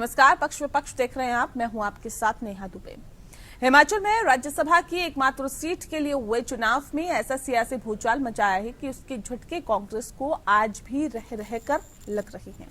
नमस्कार, पक्ष विपक्ष देख रहे हैं आप। मैं हूं आपके साथ नेहा दुबे। हिमाचल में राज्यसभा की एकमात्र सीट के लिए हुए चुनाव में ऐसा सियासी भूचाल मचाया है कि उसके झटके कांग्रेस को आज भी रह रहकर लग रही हैं।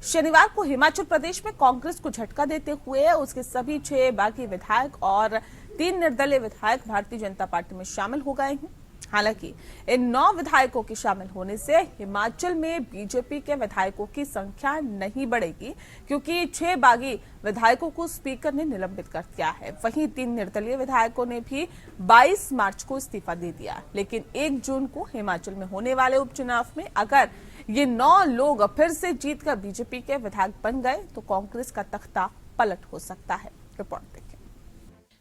शनिवार को हिमाचल प्रदेश में कांग्रेस को झटका देते हुए उसके सभी 6 बागी विधायक और 3 निर्दलीय विधायक भारतीय जनता पार्टी में शामिल हो गए हैं। हालांकि इन 9 विधायकों के शामिल होने से हिमाचल में बीजेपी के विधायकों की संख्या नहीं बढ़ेगी, क्योंकि 6 बागी विधायकों को स्पीकर ने निलंबित कर दिया है। वहीं 3 निर्दलीय विधायकों ने भी 22 मार्च को इस्तीफा दे दिया। लेकिन 1 जून को हिमाचल में होने वाले उपचुनाव में अगर ये 9 लोग फिर से जीतकर बीजेपी के विधायक बन गए तो कांग्रेस का तख्ता पलट हो सकता है। रिपोर्ट देखें।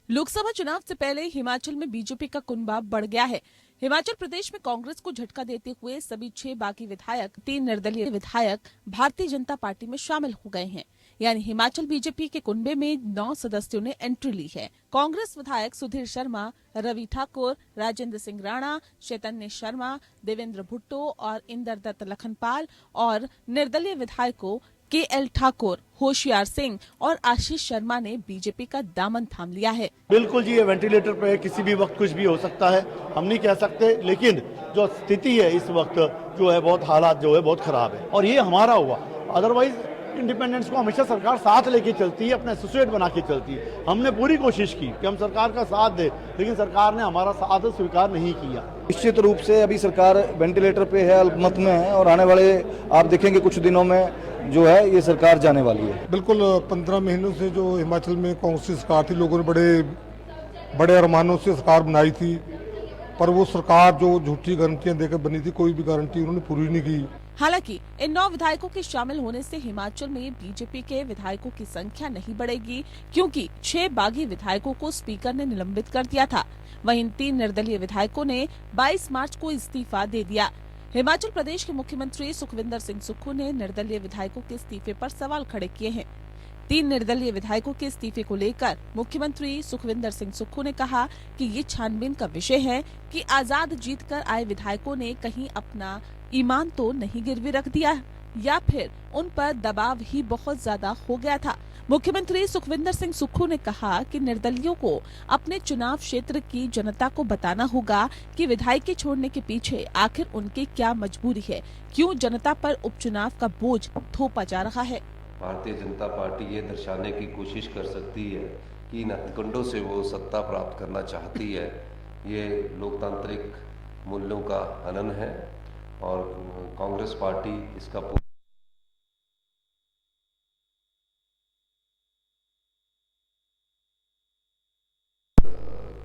लोकसभा चुनाव से पहले हिमाचल में बीजेपी का कुनबा बढ़ गया है। हिमाचल प्रदेश में कांग्रेस को झटका देते हुए सभी 6 बागी विधायक, 3 निर्दलीय विधायक भारतीय जनता पार्टी में शामिल हो गए हैं। यानी हिमाचल बीजेपी के कुनबे में 9 सदस्यों ने एंट्री ली है। कांग्रेस विधायक सुधीर शर्मा, रवि ठाकुर, राजेंद्र सिंह राणा, चैतन्य शर्मा, देवेंद्र भुट्टो और इंदर दत्त लखनपाल और निर्दलीय विधायकों KL ठाकुर, होशियार सिंह और आशीष शर्मा ने बीजेपी का दामन थाम लिया है। बिल्कुल जी, ये वेंटिलेटर पे किसी भी वक्त कुछ भी हो सकता है, हम नहीं कह सकते, लेकिन जो स्थिति है इस वक्त जो है बहुत हालात जो है बहुत खराब है और ये हमारा हुआ। अदरवाइज इंडिपेंडेंस को हमेशा सरकार साथ लेके चलती है, अपने एसोसिएट बना के चलती है। हमने पूरी कोशिश की कि हम सरकार का साथ दें, लेकिन सरकार ने हमारा साथ स्वीकार नहीं किया। निश्चित रूप से अभी सरकार वेंटिलेटर पे है, अल्पमत में है और आने वाले आप देखेंगे कुछ दिनों में जो है ये सरकार जाने वाली है। बिल्कुल 15 महीनों से जो हिमाचल में कांग्रेस की सरकार थी, लोगों ने बड़े अरमानों से सरकार बनाई थी, पर वो सरकार जो झूठी गारंटियां देकर बनी थी, कोई भी गारंटी उन्होंने पूरी नहीं की। हालांकि इन 9 विधायकों के शामिल होने से हिमाचल में बीजेपी के विधायकों की संख्या नहीं बढ़ेगी, क्योंकि 6 बागी विधायकों को स्पीकर ने निलंबित कर दिया था। वहीं 3 निर्दलीय विधायकों ने 22 मार्च को इस्तीफा दे दिया। हिमाचल प्रदेश के मुख्यमंत्री सुखविंदर सिंह सुक्खू ने निर्दलीय विधायकों के इस्तीफे पर सवाल खड़े किए हैं। 3 निर्दलीय विधायकों के इस्तीफे को लेकर मुख्यमंत्री सुखविंदर सिंह सुक्खू ने कहा कि ये छानबीन का विषय है कि आजाद जीतकर आए विधायकों ने कहीं अपना ईमान तो नहीं गिरवी रख दिया या फिर उन पर दबाव ही बहुत ज्यादा हो गया था। मुख्यमंत्री सुखविंदर सिंह सुक्खू ने कहा कि निर्दलियों को अपने चुनाव क्षेत्र की जनता को बताना होगा कि विधायकी छोड़ने के पीछे आखिर उनकी क्या मजबूरी है, क्यों जनता पर उपचुनाव का बोझ थोपा जा रहा है। भारतीय जनता पार्टी ये दर्शाने की कोशिश कर सकती है कि इन हथकंडों से वो सत्ता प्राप्त करना चाहती है। ये लोकतांत्रिक मूल्यों का हनन है और कांग्रेस पार्टी इसका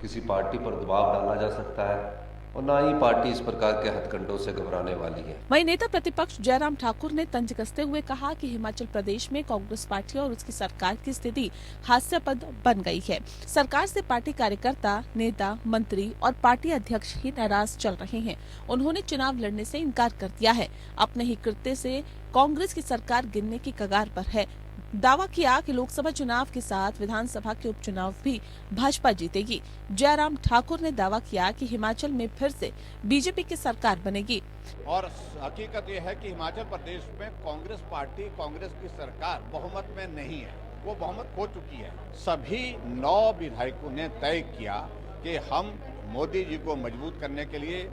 किसी पार्टी पर दबाव डाला जा सकता है और ना ही पार्टी इस प्रकार के हथकंडों से घबराने वाली है। वहीं नेता प्रतिपक्ष जयराम ठाकुर ने तंज कसते हुए कहा कि हिमाचल प्रदेश में कांग्रेस पार्टी और उसकी सरकार की स्थिति हास्यास्पद बन गई है। सरकार से पार्टी कार्यकर्ता, नेता, मंत्री और पार्टी अध्यक्ष ही नाराज चल रहे हैं। उन्होंने चुनाव लड़ने से इनकार कर दिया है। अपने ही कृत्य से कांग्रेस की सरकार गिरने की कगार पर है। दावा किया कि लोकसभा चुनाव के साथ विधानसभा के उपचुनाव भी भाजपा जीतेगी। जयराम ठाकुर ने दावा किया कि हिमाचल में फिर से बीजेपी की सरकार बनेगी। और हकीकत यह है कि हिमाचल प्रदेश में कांग्रेस पार्टी, कांग्रेस की सरकार बहुमत में नहीं है, वो बहुमत खो चुकी है। सभी 9 विधायकों ने तय किया कि हम मोदी जी को मजबूत करने के लिए,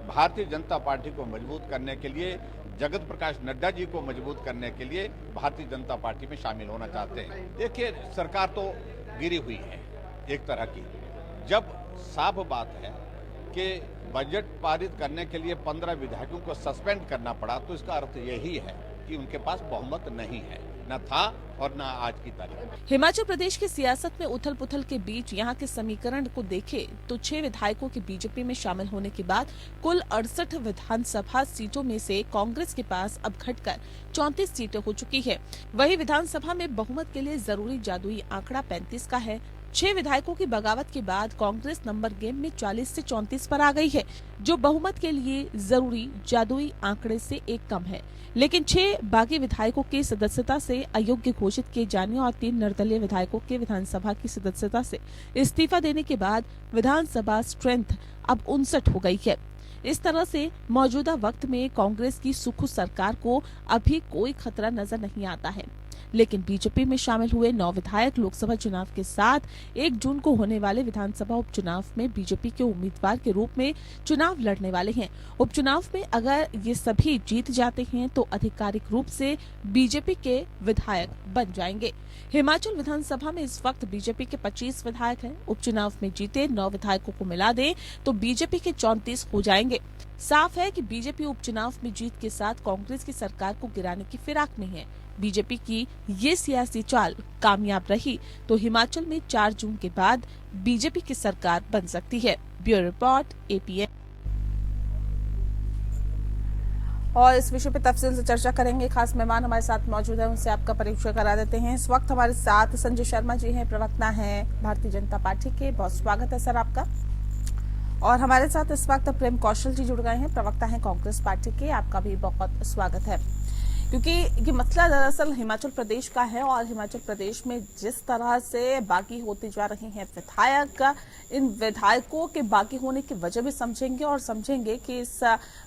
भारतीय जनता पार्टी को मजबूत करने के लिए, जगत प्रकाश नड्डा जी को मजबूत करने के लिए भारतीय जनता पार्टी में शामिल होना चाहते हैं। देखिए, सरकार तो गिरी हुई है एक तरह की। जब साफ बात है कि बजट पारित करने के लिए 15 विधायकों को सस्पेंड करना पड़ा, तो इसका अर्थ यही है कि उनके पास बहुमत नहीं है, न था और न आज की तारीख। हिमाचल प्रदेश की सियासत में उथल पुथल के बीच यहाँ के समीकरण को देखें तो 6 विधायकों के बीजेपी में शामिल होने के बाद कुल 68 विधानसभा सीटों में से कांग्रेस के पास अब घटकर 34 सीटें हो चुकी है। वहीं विधानसभा में बहुमत के लिए जरूरी जादुई आंकड़ा 35 का है। 6 विधायकों की बगावत के बाद कांग्रेस नंबर गेम में 40 से 34 पर आ गई है, जो बहुमत के लिए जरूरी जादुई आंकड़े से एक कम है। लेकिन 6 बागी विधायकों की सदस्यता से अयोग्य घोषित किए जाने और 3 निर्दलीय विधायकों के विधानसभा की सदस्यता से इस्तीफा देने के बाद विधानसभा स्ट्रेंथ अब 59 हो गई है। इस तरह से मौजूदा वक्त में कांग्रेस की सुक्खू सरकार को अभी कोई खतरा नजर नहीं आता है। लेकिन बीजेपी में शामिल हुए 9 विधायक लोकसभा चुनाव के साथ 1 जून को होने वाले विधानसभा उपचुनाव में बीजेपी के उम्मीदवार के रूप में चुनाव लड़ने वाले हैं। उपचुनाव में अगर ये सभी जीत जाते हैं तो आधिकारिक रूप से बीजेपी के विधायक बन जाएंगे। हिमाचल विधानसभा में इस वक्त बीजेपी के 25 विधायक हैं। उपचुनाव में जीते 9 विधायकों को मिला दें तो बीजेपी के 34 हो जाएंगे। साफ है कि बीजेपी उपचुनाव में जीत के साथ कांग्रेस की सरकार को गिराने की फिराक में है। बीजेपी की ये सियासी चाल कामयाब रही तो हिमाचल में 4 जून के बाद बीजेपी की सरकार बन सकती है। Bureau report, APN। और इस विषय पे तफसील से चर्चा करेंगे। खास मेहमान हमारे साथ मौजूद है, उनसे आपका परिचय करा देते हैं। इस वक्त हमारे साथ संजय शर्मा जी हैं, प्रवक्ता हैं भारतीय जनता पार्टी के। बहुत स्वागत है सर आपका। और हमारे साथ इस वक्त प्रेम कौशल जी जुड़ गए हैं, प्रवक्ता हैं कांग्रेस पार्टी के। आपका भी बहुत स्वागत है। क्योंकि ये मसला दरअसल हिमाचल प्रदेश का है और हिमाचल प्रदेश में जिस तरह से बागी होते जा रहे हैं विधायक, इन विधायकों के बागी होने की वजह भी समझेंगे और समझेंगे कि इस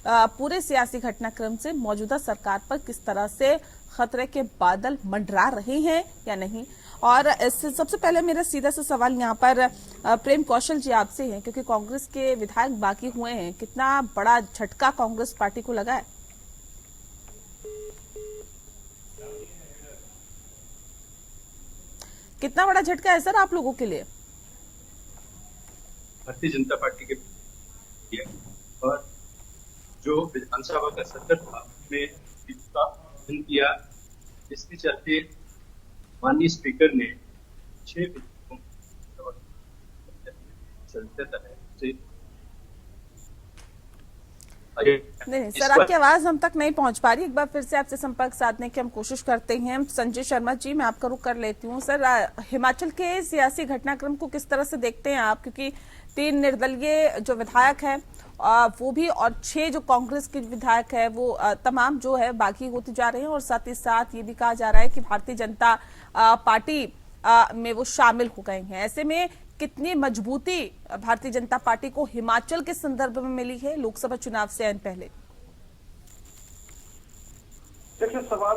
पूरे सियासी घटनाक्रम से मौजूदा सरकार पर किस तरह से खतरे के बादल मंडरा रहे हैं या नहीं। और इससे सबसे पहले मेरा सीधा सा सवाल यहाँ पर प्रेम कौशल जी आपसे है, क्योंकि कांग्रेस के विधायक बागी हुए हैं, कितना बड़ा झटका कांग्रेस पार्टी को लगा है? कितना बड़ा झटका है सर आप लोगों के लिए? भारतीय जनता पार्टी के और जो विधानसभा का सत्र था उसमें किया, इसके चलते माननीय स्पीकर ने 6 विधायकों चलते तरह से नहीं सर, आपकी आवाज हम तक नहीं पहुंच पा रही। एक बार फिर से आपसे संपर्क साधने की हम कोशिश करते हैं। संजय शर्मा जी, मैं आपका रुख कर लेती हूं। सर, हिमाचल के सियासी घटनाक्रम को किस तरह से देखते हैं आप? क्योंकि 3 निर्दलीय जो विधायक हैं वो भी, और 6 जो कांग्रेस के विधायक है वो तमाम जो है बागी होते जा रहे हैं, और साथ ही साथ ये भी कहा जा रहा है कि भारतीय जनता पार्टी में वो शामिल हो गए हैं। ऐसे में कितनी मजबूती भारतीय जनता पार्टी को हिमाचल के संदर्भ में मिली है लोकसभा चुनाव से आने पहले? देखिए, सवाल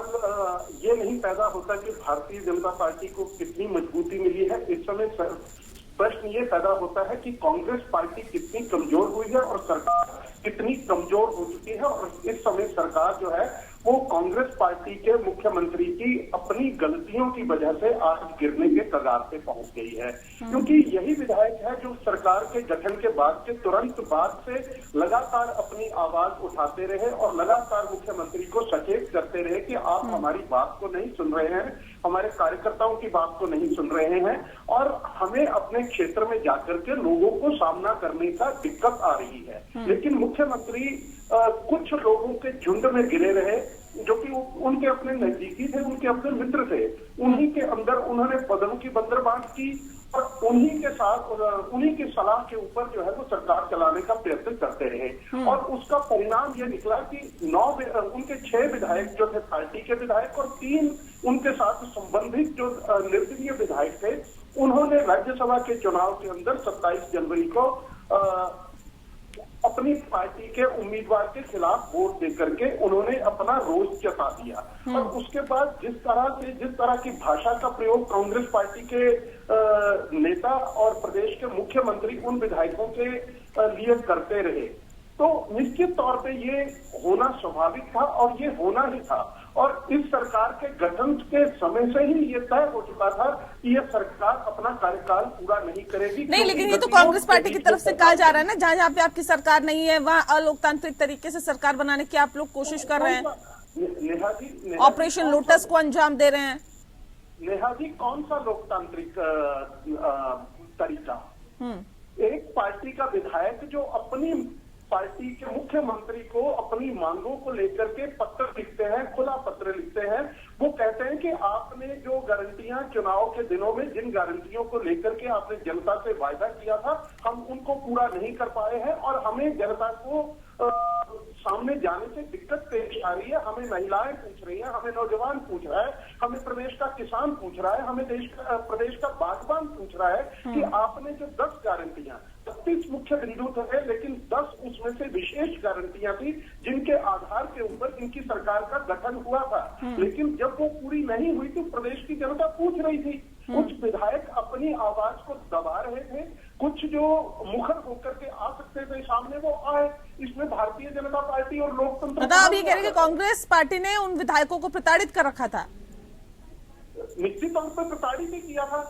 ये नहीं पैदा होता कि भारतीय जनता पार्टी को कितनी मजबूती मिली है। इस समय प्रश्न ये पैदा होता है कि कांग्रेस पार्टी कितनी कमजोर हुई है और सरकार कितनी कमजोर हो चुकी है। और इस समय सरकार जो है वो कांग्रेस पार्टी के मुख्यमंत्री की अपनी गलतियों की वजह से आज गिरने के कगार पे पहुंच गई है। क्योंकि यही विधायक है जो सरकार के गठन के बाद के तुरंत बाद से लगातार अपनी आवाज उठाते रहे और लगातार मुख्यमंत्री को सचेत करते रहे कि आप हमारी बात को नहीं सुन रहे हैं, हमारे कार्यकर्ताओं की बात को नहीं सुन रहे हैं, और हमें अपने क्षेत्र में जाकर के लोगों को सामना करने का दिक्कत आ रही है। लेकिन मुख्यमंत्री कुछ लोगों के झुंड में गिरे रहे जो कि उनके अपने नजदीकी थे, उनके अपने मित्र थे। उन्हीं के अंदर उन्होंने पदों की बंदरबांट की और उन्हीं के साथ उन्हीं की सलाह के ऊपर जो है वो सरकार चलाने का प्रयत्न करते रहे। और उसका परिणाम ये निकला कि उनके 6 विधायक जो थे पार्टी के विधायक और 3 उनके साथ संबंधित जो निर्दलीय विधायक थे, उन्होंने राज्यसभा के चुनाव के अंदर 27 जनवरी को अपनी पार्टी के उम्मीदवार के खिलाफ वोट देकर के उन्होंने अपना रोष जता दिया। और उसके बाद जिस तरह की भाषा का प्रयोग कांग्रेस पार्टी के नेता और प्रदेश के मुख्यमंत्री उन विधायकों के लिए करते रहे, तो निश्चित तौर पे ये होना स्वाभाविक था और ये होना ही था। और इस सरकार के गठन के समय से ही ये तय हो चुका था कि ये सरकार अपना कार्यकाल पूरा नहीं करेगी। नहीं, लेकिन ये तो कांग्रेस पार्टी की तरफ से कहा जा रहा है ना, जहाँ पे आपकी सरकार नहीं है वहाँ अलोकतांत्रिक तरीके से सरकार बनाने की आप लोग कोशिश कर रहे हैं, नेहा जी, ऑपरेशन लोटस को अंजाम दे रहे हैं। नेहा जी, कौन सा लोकतांत्रिक तरीका? एक पार्टी का विधायक जो अपनी पार्टी के मुख्यमंत्री को अपनी मांगों को लेकर के पत्र लिखते हैं, खुला पत्र लिखते हैं। वो कहते हैं कि आपने जो गारंटियां चुनाव के दिनों में जिन गारंटियों को लेकर के आपने जनता से वायदा किया था, हम उनको पूरा नहीं कर पाए हैं और हमें जनता को सामने जाने से दिक्कत पेश आ रही है। हमें महिलाएं पूछ रही हैं, हमें नौजवान पूछ रहा है, हमें प्रदेश का किसान पूछ रहा है, हमें प्रदेश का बागबान पूछ रहा है कि आपने जो 10 गारंटियां 32 मुख्य बिंदु थे, लेकिन 10 उसमें से विशेष गारंटियां थी जिनके आधार के ऊपर इनकी सरकार का गठन हुआ था। लेकिन जब वो पूरी नहीं हुई तो प्रदेश की जनता पूछ रही थी। कुछ विधायक अपनी आवाज को दबा रहे थे, कुछ जो मुखर होकर के आ सकते थे सामने वो आए। इसमें भारतीय जनता पार्टी और लोकतंत्र, मतलब आप ये कह रहे हैं कि कांग्रेस पार्टी ने उन विधायकों को प्रताड़ित कर रखा था? निश्चित तौर पर प्रताड़ित ही किया था।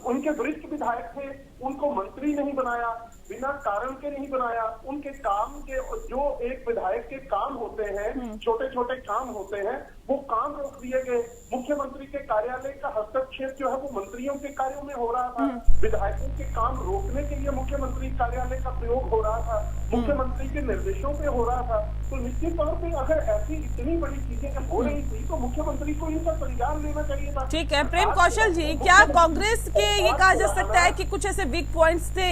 उनके वरिष्ठ विधायक थे, उनको मंत्री नहीं बनाया, बिना कारण के नहीं बनाया। उनके काम के जो एक विधायक के काम होते हैं, छोटे छोटे काम होते हैं, वो काम रोक दिए गए। मुख्यमंत्री के कार्यालय का हस्तक्षेप जो है वो मंत्रियों के कार्यों में हो रहा था। विधायकों के काम रोकने के लिए मुख्यमंत्री कार्यालय का प्रयोग हो रहा था, मुख्यमंत्री के निर्देशों पे हो रहा था। तो निश्चित तौर पे अगर ऐसी इतनी बड़ी चीजें हो रही थी तो मुख्यमंत्री को इनका संज्ञान लेना चाहिए था। ठीक है प्रेम कौशल जी, क्या कांग्रेस के ये कहा जा सकता है कि कुछ ऐसे वीक पॉइंट्स थे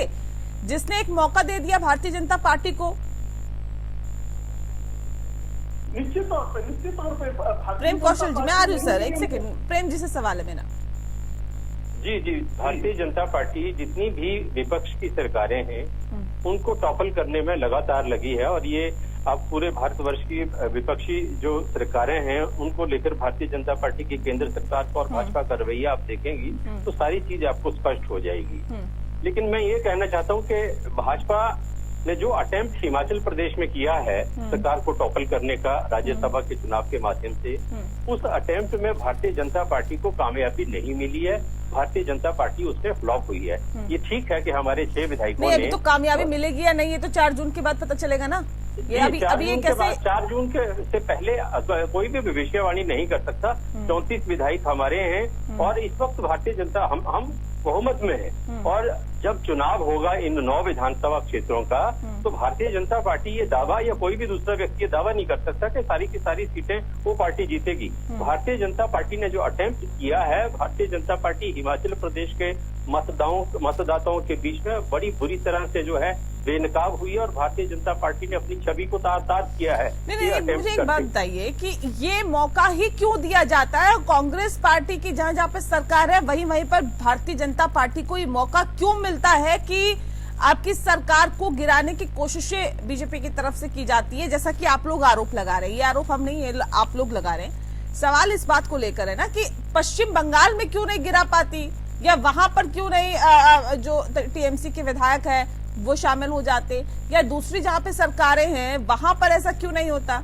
जिसने एक मौका दे दिया भारतीय जनता पार्टी को? निश्चित तौर पे प्रेम कौशल जी, मैं आ रही हूँ सर, एक सेकंड, प्रेम जी से सवाल है मेरा। जी, भारतीय जनता पार्टी जितनी भी विपक्ष की सरकारें हैं उनको टॉपल करने में लगातार लगी है, और ये अब पूरे भारतवर्ष की विपक्षी जो सरकारें हैं उनको लेकर भारतीय जनता पार्टी की केंद्र सरकार का और भाजपा का रवैया आप देखेंगी तो सारी चीज आपको स्पष्ट हो जाएगी। लेकिन मैं ये कहना चाहता हूँ कि भाजपा ने जो अटेम्प्ट हिमाचल प्रदेश में किया है सरकार को टॉपल करने का राज्यसभा के चुनाव के माध्यम से, उस अटेम्प्ट में भारतीय जनता पार्टी को कामयाबी नहीं मिली है। भारतीय जनता पार्टी उसमें फ्लॉप हुई है। ये ठीक है कि हमारे 6 विधायकों ने, तो कामयाबी मिलेगी या नहीं ये तो 4 जून के बाद पता चलेगा ना। ये अभी ये कैसे 4 जून के से पहले कोई भी भविष्यवाणी नहीं कर सकता। 34 विधायक हमारे हैं और इस वक्त भारतीय जनता हम बहुमत में है, और जब चुनाव होगा इन 9 विधानसभा क्षेत्रों का तो भारतीय जनता पार्टी ये दावा या कोई भी दूसरा व्यक्ति ये दावा नहीं कर सकता कि सारी की सारी सीटें वो पार्टी जीतेगी। भारतीय जनता पार्टी ने जो अटेम्प्ट किया है, भारतीय जनता पार्टी हिमाचल प्रदेश के मतदाताओं के बीच में बड़ी बुरी तरह से जो है बेनकाब हुई है, और भारतीय जनता पार्टी ने अपनी छवि को तार किया है। नहीं, मुझे एक बात बताइए कि ये मौका ही क्यों दिया जाता है? कांग्रेस पार्टी की जहां पे सरकार है वहीं पर भारतीय जनता पार्टी को ये मौका क्यों मिलता है कि आपकी सरकार को गिराने की कोशिशें बीजेपी की तरफ से की जाती है, जैसा कि आप लोग आरोप लगा रहे हैं? ये आरोप हम नहीं, आप लोग लगा रहे हैं। सवाल इस बात को लेकर है ना कि पश्चिम बंगाल में क्यों नहीं गिरा पाती, या वहां पर क्यों नहीं जो टीएमसी के विधायक है वो शामिल हो जाते, या दूसरी जहां पे सरकारें हैं वहां पर ऐसा क्यों नहीं होता?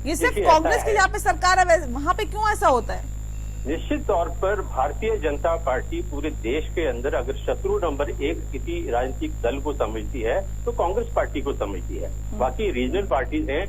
ये सिर्फ कांग्रेस की जहां पे सरकार है वहां पे क्यों ऐसा होता है? निश्चित तौर पर भारतीय जनता पार्टी पूरे देश के अंदर अगर शत्रु नंबर 1 किसी राजनीतिक दल को समझती है तो कांग्रेस पार्टी को समझती है। बाकी रीजनल पार्टीज हैं,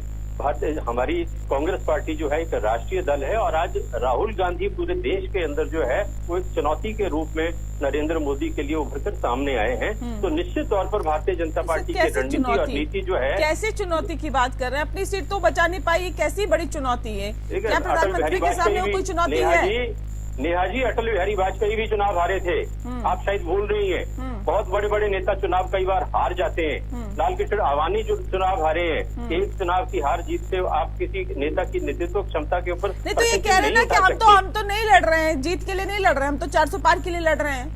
हमारी कांग्रेस पार्टी जो है एक राष्ट्रीय दल है, और आज राहुल गांधी पूरे देश के अंदर जो है वो एक चुनौती के रूप में नरेंद्र मोदी के लिए उभरकर सामने आए हैं। तो निश्चित तौर पर भारतीय जनता पार्टी की रणनीति और नीति जो है, कैसे चुनौती की बात कर रहे हैं? अपनी सीट तो बचा नहीं पाई, कैसी बड़ी चुनौती है? क्या प्रधानमंत्री के सामने कोई चुनौती है? नेहा जी, अटल बिहारी वाजपेयी भी चुनाव हारे थे, आप शायद भूल रही हैं। बहुत बड़े बड़े नेता चुनाव कई बार हार जाते हैं। लाल कृष्ण आडवाणी जो चुनाव हारे हैं, एक चुनाव की हार जीत से आप किसी नेता की नेतृत्व क्षमता के ऊपर नहीं। तो ये कह रहे हैं ना कि हम तो नहीं लड़ रहे हैं, जीत के लिए नहीं लड़ रहे हैं, हम तो 400 पार के लिए लड़ रहे हैं।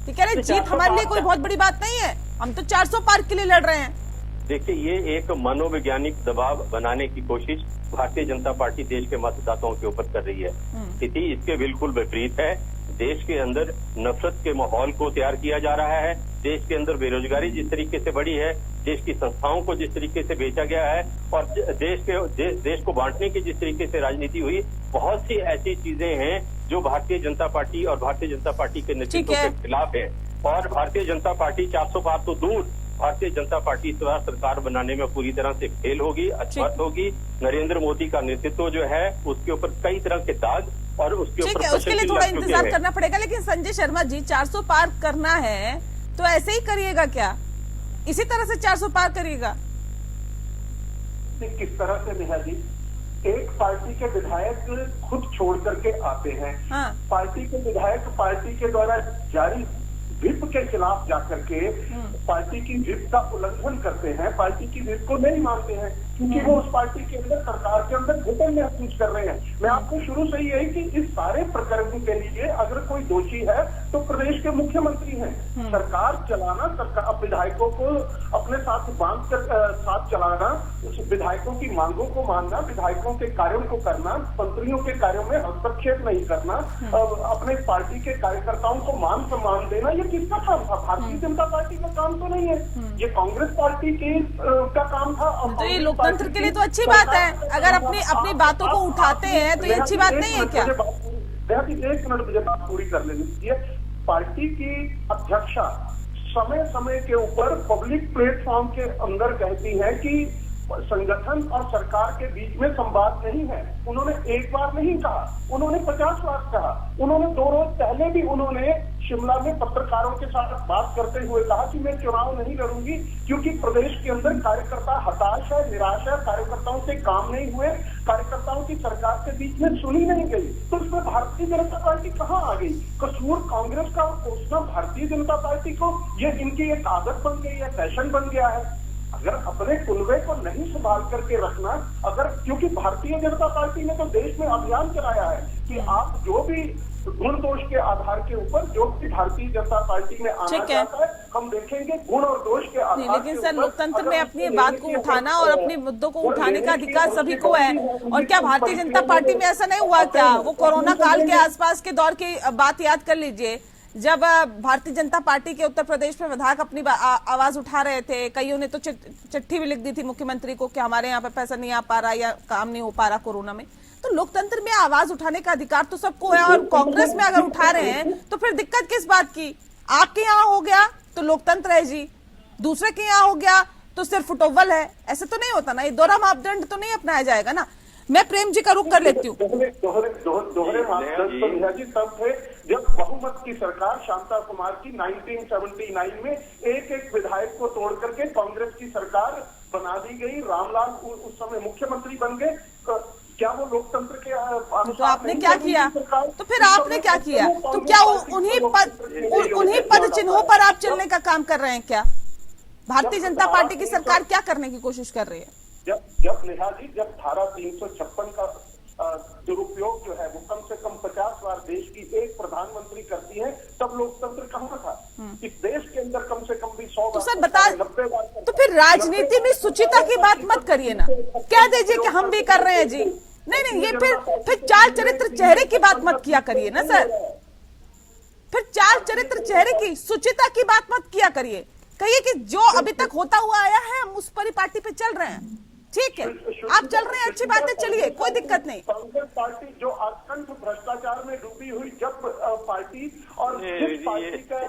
ये कह रहे हैं जीत हमारे लिए कोई बहुत बड़ी बात नहीं है, हम तो 400 पार के लिए लड़ रहे हैं। देखिए, ये एक मनोवैज्ञानिक दबाव बनाने की कोशिश भारतीय जनता पार्टी देश के मतदाताओं के ऊपर कर रही है। स्थिति इसके बिल्कुल विपरीत है। देश के अंदर नफरत के माहौल को तैयार किया जा रहा है। देश के अंदर बेरोजगारी जिस तरीके से बढ़ी है, देश की संस्थाओं को जिस तरीके से बेचा गया है, और देश को बांटने की जिस तरीके से राजनीति हुई, बहुत सी ऐसी चीजें हैं जो भारतीय जनता पार्टी और भारतीय जनता पार्टी के नेतृत्व के खिलाफ है। और भारतीय जनता पार्टी 400 पार तो दूर, भारतीय जनता पार्टी इस बार सरकार बनाने में पूरी तरह से फेल होगी, असमर्थ होगी। नरेंद्र मोदी का नेतृत्व जो है उसके ऊपर कई तरह के दाग और उसके ऊपर उसके लिए थोड़ा इंतजार करना पड़ेगा। लेकिन संजय शर्मा जी, 400 पार करना है तो ऐसे ही करिएगा क्या? इसी तरह से 400 पार करिएगा? किस तरह से नेहा जी, एक पार्टी के विधायक खुद छोड़ करके आते हैं। हाँ। पार्टी के विधायक पार्टी के द्वारा जारी व्हिप के खिलाफ जाकर के पार्टी की व्हिप का उल्लंघन करते हैं, पार्टी की व्हिप को नहीं मानते हैं। क्योंकि वो उस पार्टी के अंदर, सरकार के अंदर घुटन महसूस कर रहे हैं। मैं आपको शुरू से ही यही कि इस सारे प्रकरण के लिए अगर कोई दोषी है तो प्रदेश के मुख्यमंत्री हैं। सरकार चलाना, सरकार विधायकों को अपने साथ बांध कर साथ चलाना, उस विधायकों की मांगों को मानना, विधायकों के कार्यों को करना, मंत्रियों के कार्यों में हस्तक्षेप नहीं करना, अपने पार्टी के कार्यकर्ताओं को मान सम्मान देना, ये किसका काम था? भारतीय जनता पार्टी का काम तो नहीं है, ये कांग्रेस पार्टी का काम था। तो ये लोकतंत्र के लिए तो अच्छी बात है, अगर अपनी बातों को उठाते हैं तो ये अच्छी बात नहीं है क्या? एक मिनट मुझे बात पूरी कर लेनी चाहिए। पार्टी की अध्यक्षा समय समय के ऊपर पब्लिक प्लेटफॉर्म के अंदर कहती है कि संगठन और सरकार के बीच में संवाद नहीं है। उन्होंने एक बार नहीं कहा, उन्होंने 50 बार कहा। उन्होंने 2 रोज पहले भी उन्होंने शिमला में पत्रकारों के साथ बात करते हुए कहा कि मैं चुनाव नहीं लड़ूंगी क्योंकि प्रदेश के अंदर कार्यकर्ता हताश है, निराश है, कार्यकर्ताओं से काम नहीं हुए, कार्यकर्ताओं की सरकार के बीच में सुनी नहीं गई। तो इसमें भारतीय जनता पार्टी कहाँ आ गई? कसूर कांग्रेस का कोसना भारतीय जनता पार्टी को, ये इनकी एक आदत बन गई है, फैशन बन गया है। अगर अपने कुनबे को नहीं संभाल करके रखना, अगर, क्योंकि भारतीय जनता पार्टी ने तो देश में अभियान चलाया है कि आप जो भी गुण दोष के आधार के ऊपर जो भी भारतीय जनता पार्टी में आना चाहता है, हम देखेंगे गुण और दोष के आधार। लेकिन सर, लोकतंत्र में अपनी बात को उठाना और अपने मुद्दों को उठाने का अधिकार सभी को है। और क्या भारतीय जनता पार्टी में ऐसा नहीं हुआ क्या? वो कोरोना काल के आसपास के दौर की बात याद कर लीजिए, जब भारतीय जनता पार्टी के उत्तर प्रदेश में विधायक अपनी आवाज उठा रहे थे, कईयों ने तो चिट्ठी भी लिख दी थी मुख्यमंत्री को कि हमारे यहाँ पे पैसा नहीं आ पा रहा या काम नहीं हो पा रहा कोरोना में। तो लोकतंत्र में आवाज उठाने का अधिकार तो सबको है, और कांग्रेस में अगर उठा रहे हैं तो फिर दिक्कत किस बात की? आपके यहाँ हो गया तो लोकतंत्र है जी, दूसरे के यहाँ हो गया तो सिर्फ फुटोवल है, ऐसे तो नहीं होता ना। ये दोहरा मापदंड तो नहीं अपनाया जाएगा ना। मैं प्रेम जी का रुख कर लेती हूँ। दोहरे मापदंड तो नेहा जी तब थे जब बहुमत की सरकार शांता कुमार की 1979 में एक विधायक को तोड़ करके कांग्रेस की सरकार बना दी गई। रामलाल उस समय मुख्यमंत्री बन गए। क्या वो लोकतंत्र के तो आपने क्या किया? तो फिर आपने क्या किया? तो क्या उन्हीं पद चिन्हों पर आप चलने का काम कर रहे हैं क्या? भारतीय जनता पार्टी की सरकार क्या करने की कोशिश कर रही है? जब नेहा जी, जब धारा 356 का दुरुपयोग जो है वो कम से कम 50 बार देश की एक प्रधानमंत्री करती है, तब लोकतंत्र कहाँ था? इस देश के अंदर कम से कम भी 100 तो सर बता, तो फिर राजनीति में सुचिता की बात मत करिए ना, कह दीजिए कि हम भी कर रहे हैं जी। नहीं, ये फिर चाल चरित्र चेहरे की बात मत किया करिए ना सर। फिर चाल चरित्र चेहरे की, सुचिता की बात मत किया करिए। कहिए कि जो अभी तक होता हुआ आया है हम उस पर ही पार्टी पे चल रहे हैं। ठीक है, आप चल रहे हैं, अच्छी बात है, चलिए, कोई दिक्कत नहीं। कांग्रेस पार्टी जो अत्यंत भ्रष्टाचार में डूबी हुई, जब पार्टी और जिस पार्टी का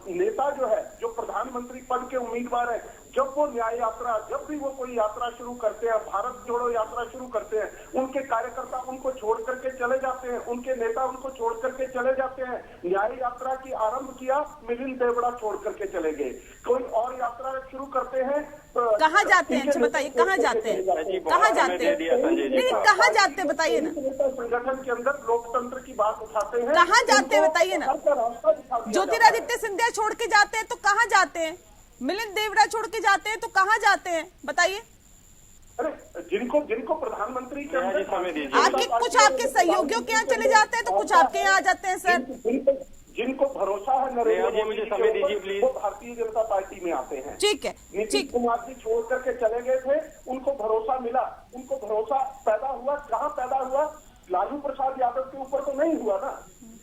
नेता जो है, जो प्रधानमंत्री पद के उम्मीदवार है, जब वो न्याय यात्रा, जब भी वो कोई यात्रा शुरू करते हैं, भारत जोड़ो यात्रा शुरू करते हैं, उनके कार्यकर्ता उनको छोड़ करके चले जाते हैं, उनके नेता उनको छोड़ करके चले जाते हैं। न्याय यात्रा की आरंभ किया, मिलिंद देवड़ा छोड़ करके चले गए। कोई और यात्रा शुरू करते हैं, कहाँ जाते हैं? अच्छा बताइए, कहाँ जाते हैं? कहाँ जाते हैं? नहीं, कहाँ जाते हैं बताइए ना। संगठन के अंदर लोकतंत्र की बात उठाते हैं, कहाँ जाते हैं बताइए ना। ज्योतिरादित्य सिंधिया छोड़ के जाते हैं तो कहाँ जाते हैं? मिलिंद देवड़ा छोड़ के जाते हैं तो कहाँ जाते हैं बताइए? अरे जिनको प्रधानमंत्री के आपके कुछ आपके सहयोगियों के यहाँ चले जाते हैं तो कुछ आपके यहाँ आ जाते हैं सर। जिनको भरोसा है नरेंद्र मोदी के ऊपर, वो भारतीय जनता पार्टी में आते हैं। ठीक है, नीतीश कुमार जी छोड़ करके चले गए थे, उनको भरोसा मिला, उनको भरोसा पैदा हुआ। कहाँ पैदा हुआ? लालू प्रसाद यादव के ऊपर तो नहीं हुआ ना,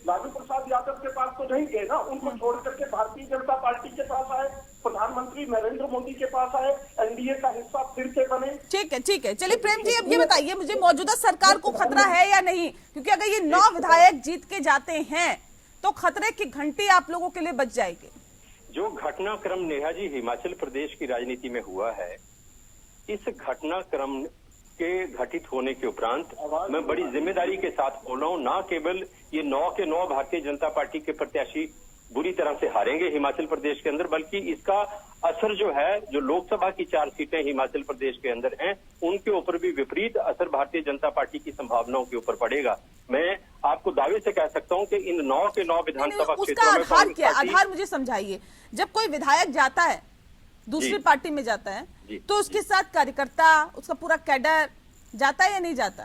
लालू प्रसाद यादव के पास तो नहीं गए ना, उनको छोड़ करके भारतीय जनता पार्टी के पास आए, प्रधानमंत्री नरेंद्र मोदी के पास आए, एनडीए का हिस्सा फिर से बने। ठीक है, चलिए प्रेम जी, अब ये बताइए मुझे, मौजूदा सरकार को खतरा है या नहीं? क्योंकि अगर ये 9 विधायक जीत के जाते हैं तो खतरे की घंटी आप लोगों के लिए बच जाएगी। जो घटनाक्रम नेहा जी हिमाचल प्रदेश की राजनीति में हुआ है, इस घटनाक्रम के घटित होने के उपरांत मैं बड़ी जिम्मेदारी के साथ बोल रहा हूं, ना केवल ये 9 के 9 भारतीय जनता पार्टी के प्रत्याशी बुरी तरह से हारेंगे हिमाचल प्रदेश के अंदर, बल्कि इसका असर जो है, जो लोकसभा की 4 सीटें हिमाचल प्रदेश के अंदर हैं, उनके ऊपर भी विपरीत असर भारतीय जनता पार्टी की संभावनाओं के ऊपर पड़ेगा। मैं आपको दावे से कह सकता हूं कि इन 9 के 9 विधानसभा क्षेत्रों में आधार मुझे समझाइए। जब कोई विधायक जाता है, दूसरी पार्टी में जाता है, जी। तो उसके साथ कार्यकर्ता, उसका पूरा कैडर जाता है या नहीं जाता?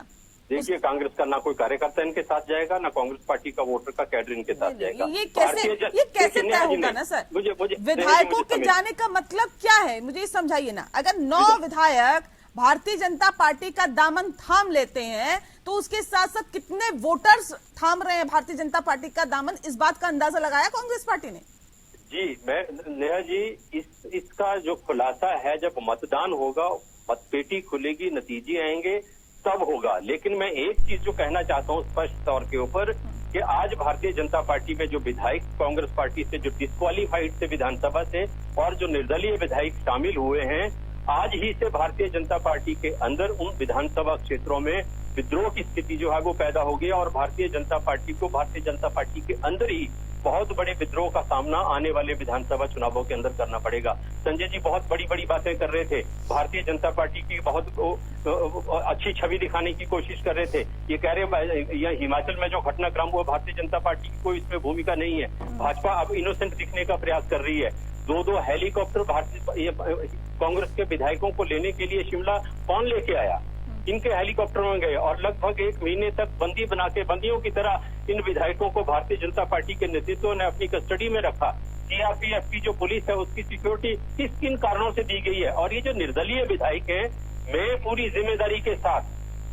देखिए, कांग्रेस का ना कोई कार्यकर्ता इनके साथ जाएगा, ना कांग्रेस पार्टी का वोटर का कैडर इनके साथ जाएगा। ये कैसे तय होगा ना सर? विधायकों के जाने का मतलब क्या है, मुझे ये समझाइए ना। अगर 9 विधायक भारतीय जनता पार्टी का दामन थाम लेते हैं तो उसके साथ साथ कितने वोटर्स थाम रहे हैं भारतीय जनता पार्टी का दामन, इस बात का अंदाजा लगाया कांग्रेस पार्टी ने? जी, मैं नेहा जी, इसका जो खुलासा है जब मतदान होगा, मतपेटी खुलेगी, नतीजे आएंगे, तब होगा। लेकिन मैं एक चीज जो कहना चाहता हूँ स्पष्ट तौर के ऊपर, कि आज भारतीय जनता पार्टी में जो विधायक कांग्रेस पार्टी से जो डिस्क्वालीफाइड थे विधानसभा से और जो निर्दलीय विधायक शामिल हुए हैं, आज ही से भारतीय जनता पार्टी के अंदर उन विधानसभा क्षेत्रों में विद्रोह की स्थिति जो है वो पैदा हो गई और भारतीय जनता पार्टी को भारतीय जनता पार्टी के अंदर ही बहुत बड़े विद्रोह का सामना आने वाले विधानसभा चुनावों के अंदर करना पड़ेगा। संजय जी बहुत बड़ी बड़ी बातें कर रहे थे, भारतीय जनता पार्टी की बहुत अच्छी छवि दिखाने की कोशिश कर रहे थे। ये कह रहे हैं हिमाचल में जो घटनाक्रम हुआ भारतीय जनता पार्टी की कोई इसमें भूमिका नहीं है। भाजपा अब इनोसेंट दिखने का प्रयास कर रही है। 2 हेलीकॉप्टर भारतीय कांग्रेस के विधायकों को लेने के लिए शिमला कौन लेके आया? इनके हेलीकॉप्टरों में गए और लगभग 1 महीने तक बंदी बना के बंदियों की तरह इन विधायकों को भारतीय जनता पार्टी के नेतृत्व ने अपनी कस्टडी में रखा। सीआरपीएफ की जो पुलिस है उसकी सिक्योरिटी किन कारणों से दी गई है? और ये जो निर्दलीय विधायक हैं, मैं पूरी जिम्मेदारी के साथ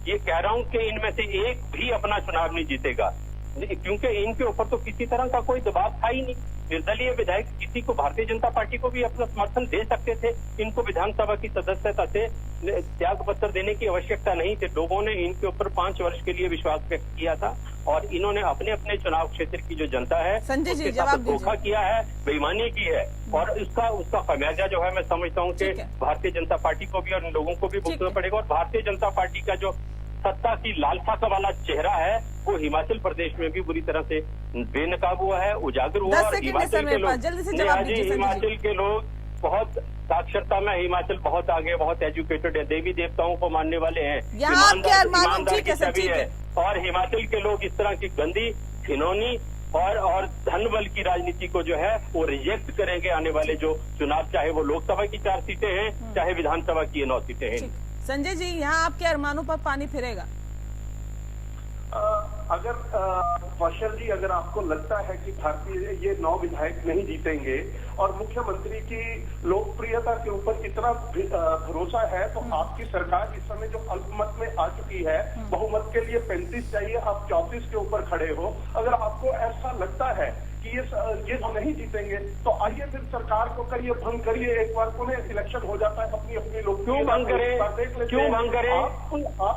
ये कह रहा हूँ कि इनमें से एक भी अपना चुनाव नहीं जीतेगा, क्योंकि इनके ऊपर तो किसी तरह का कोई दबाव था ही नहीं। निर्दलीय विधायक किसी को भारतीय जनता पार्टी को भी अपना समर्थन दे सकते थे, इनको विधानसभा की सदस्यता से त्याग पत्र देने की आवश्यकता नहीं थी। लोगों ने इनके ऊपर 5 वर्ष के लिए विश्वास व्यक्त किया था और इन्होंने अपने अपने चुनाव क्षेत्र की जो जनता है उसके साथ धोखा किया है, बेईमानी की है और उसका खमियाजा जो है मैं समझता हूँ कि भारतीय जनता पार्टी को भी और इन लोगों को भी भुगतना पड़ेगा। और भारतीय जनता पार्टी का जो सत्ता की लालसा का वाला चेहरा है वो हिमाचल प्रदेश में भी बुरी तरह से बेनकाब हुआ है, उजागर हुआ। और हिमाचल के लोग बहुत साक्षरता में, हिमाचल बहुत आगे, बहुत एजुकेटेड है, देवी देवताओं को मानने वाले हैं, ईमानदार की छवि है। और हिमाचल के लोग इस तरह की गंदी, घिनौनी और धन बल की राजनीति को जो है वो रिजेक्ट करेंगे आने वाले जो चुनाव, चाहे वो लोकसभा की 4 सीटें हैं, चाहे विधानसभा की 9 सीटें हैं। संजय जी, यहाँ आपके अरमानों पर पानी फिरेगा? अगर कौशल जी, अगर आपको लगता है कि भारतीय ये 9 विधायक नहीं जीतेंगे और मुख्यमंत्री की लोकप्रियता के ऊपर इतना भरोसा है, तो आपकी सरकार इस समय जो अल्पमत में आ चुकी है, बहुमत के लिए 35 चाहिए, आप 34 के ऊपर खड़े हो। अगर आपको ऐसा लगता है कि ये नहीं जीतेंगे तो आइए फिर सरकार को करिए, भंग करिए, एक बार पुनः इलेक्शन हो जाता है, अपनी लोग क्यों भंग करें?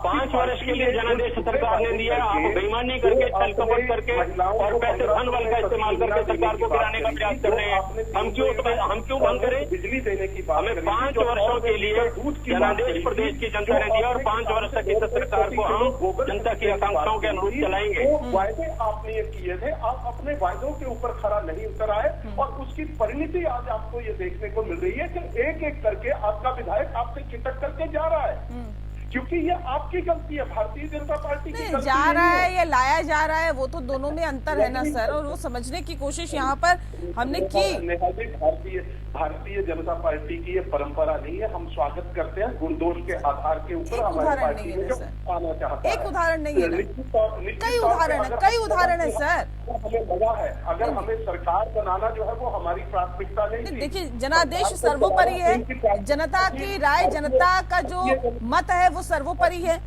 5 वर्ष के लिए जनादेश सरकार ने दिया, आप बेईमानी करके, छल कपट करके और पैसे धन बल का इस्तेमाल करके सरकार को गिराने का प्रयास कर रहे हैं। हम क्यों भंग करें? बिजली देने की बात, हमें 5 वर्षों के लिए जनादेश प्रदेश की जनता ने दिया और 5 वर्ष तक इस सरकार को हम जनता की आकांक्षाओं के अनुरूप चलाएंगे। वायदे आपने ये किए थे, आप अपने वायदों के ऊपर खरा नहीं उतर आए और उसकी परिणति आज आपको ये देखने को मिल रही है कि एक करके आपका विधायक आपसे चिटक करके जा रहा है, क्योंकि ये आपकी गलती है, भारतीय जनता पार्टी की गलती जा रहा है या लाया जा रहा है, वो तो दोनों में अंतर है ना सर, और वो समझने की कोशिश यहाँ पर हमने की। भारतीय जनता पार्टी की ये परंपरा नहीं है, हम स्वागत करते हैं गुण दोष के आधार के ऊपर हमारी पार्टी में जो आना चाहता है। एक उदाहरण नहीं है, कई उदाहरण है सर। हमें लगा है अगर हमें सरकार बनाना जो है वो हमारी प्राथमिकता नहीं थी। देखिए, जनादेश सर्वोपरि है, जनता की राय, जनता का जो मत है वो सर्वोपरि है।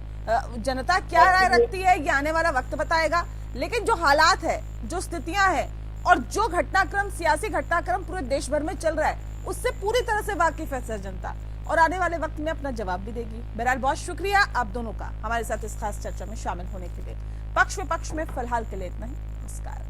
जनता क्या राय रखती है ये आने वाला वक्त बताएगा, लेकिन जो हालात है, जो स्थितियां हैं और जो घटनाक्रम, सियासी घटनाक्रम पूरे देश भर में चल रहा है, उससे पूरी तरह से वाकिफ है सर जनता, और आने वाले वक्त में अपना जवाब भी देगी। बहरहाल बहुत शुक्रिया आप दोनों का हमारे साथ इस खास चर्चा में शामिल होने के लिए। पक्ष में फिलहाल के लिए इतना ही। नमस्कार।